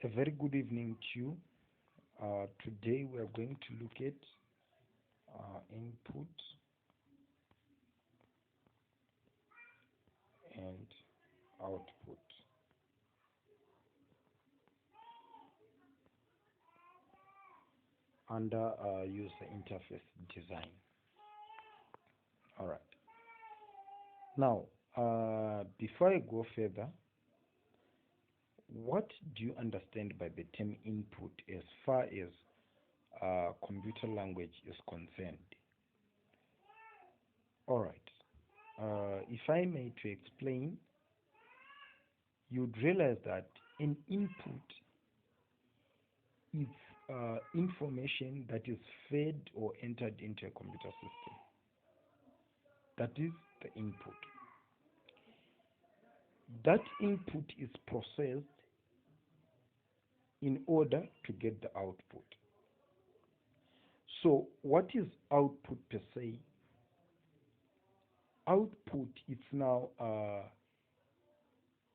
A very good evening to you. Today we are going to look at input and output under user interface design. All right. Now, before I go further, what do you understand by the term input as far as computer language is concerned? All right. If I may to explain, you'd realize that an input is information that is fed or entered into a computer system. That is the input. That input is processed in order to get the output. So what is output per se? Output is now a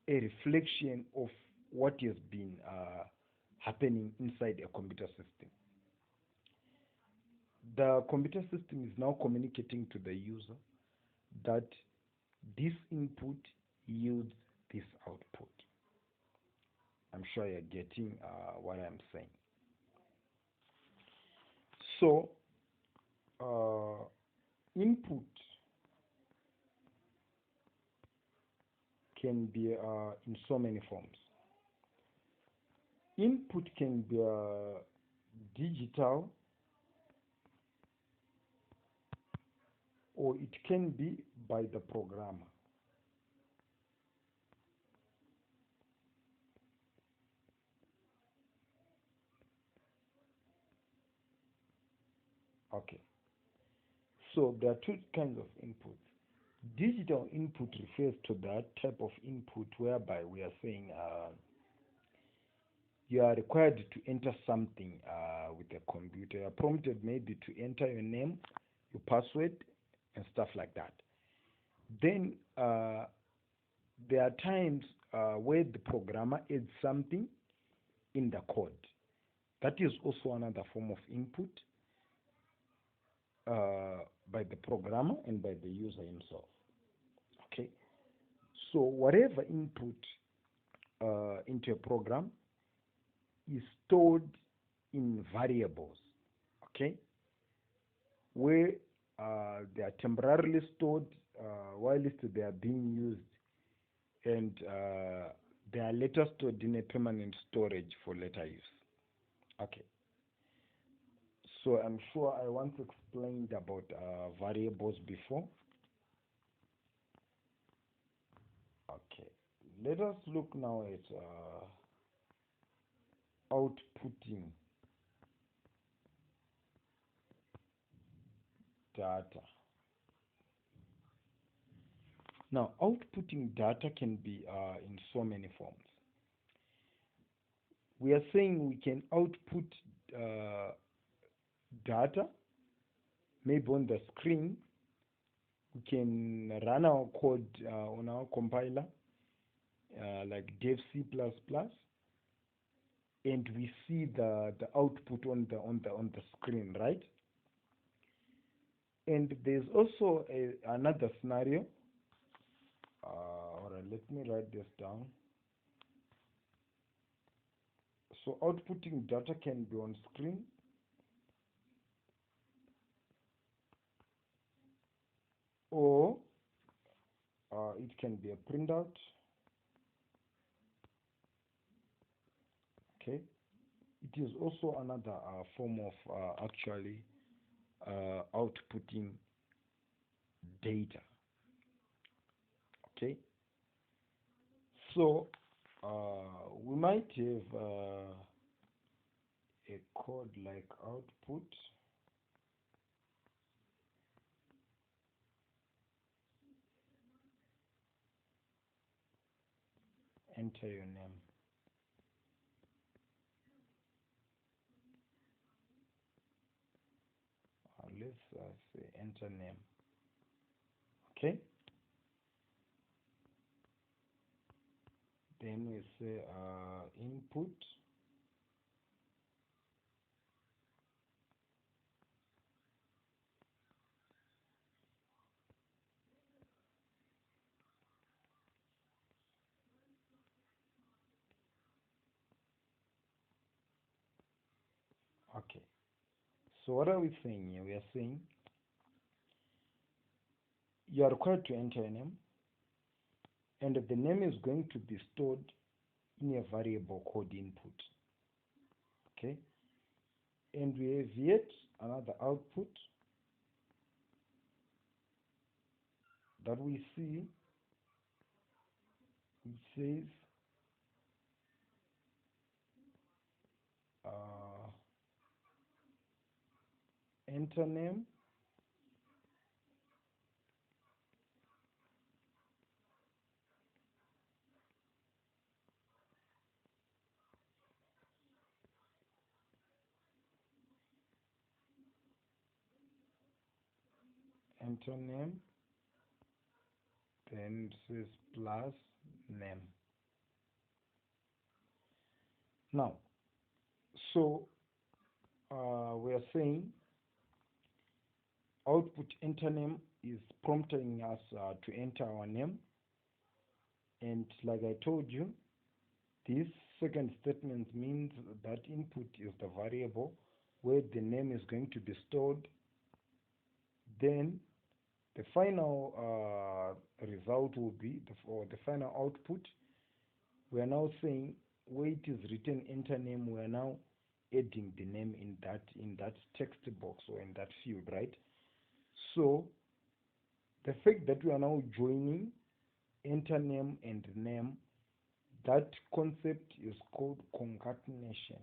reflection of what has been happening inside a computer system. The computer system is now communicating to the user that this input yields this output. I'm sure you're getting what I'm saying. So, input can be in so many forms. Input can be digital, or it can be by the programmer. Okay, so there are two kinds of inputs. Digital input refers to that type of input whereby we are saying you are required to enter something with a computer. You are prompted maybe to enter your name, your password, and stuff like that. Then there are times where the programmer adds something in the code. That is also another form of input by the programmer and by the user himself. Okay, so whatever input into a program is stored in variables, okay, where they are temporarily stored whilst they are being used, and they are later stored in a permanent storage for later use. Okay, so I'm sure I once explained about variables before. Okay, let us look now at outputting data. Now, outputting data can be in so many forms. We are saying we can output data, maybe on the screen. We can run our code on our compiler, like dev C++, and we see the output on the screen, right? And there's also another scenario. All right, let me write this down. So outputting data can be on screen, or it can be a printout. Okay, it is also another form of actually outputting data. Okay, so we might have a code like output enter your name. Let's say enter name. Okay, then we say input So what are we saying here? We are saying you are required to enter a name, and the name is going to be stored in a variable called input. Okay, and we have yet another output that we see. It says enter name enter name, then it says plus name. Now, so we are saying output enter name is prompting us to enter our name, and like I told you, this second statement means that input is the variable where the name is going to be stored. Then the final result will be, or the final output, we are now saying where it is written enter name, we are now adding the name in that text box or in that field, right? So the fact that we are now joining enter name and name, that concept is called concatenation.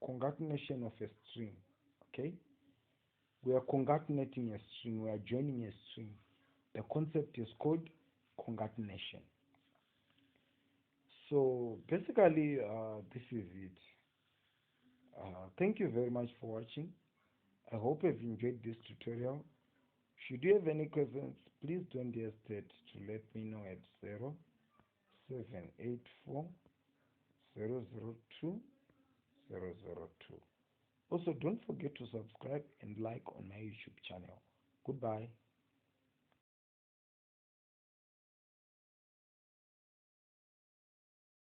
Concatenation of a string. Okay, we are concatenating a string, we are joining a string. The concept is called concatenation. So basically this is it. Thank you very much for watching. I hope you've enjoyed this tutorial. Should you have any questions, please don't hesitate to let me know at 0784002002. Also, don't forget to subscribe and like on my YouTube channel. Goodbye.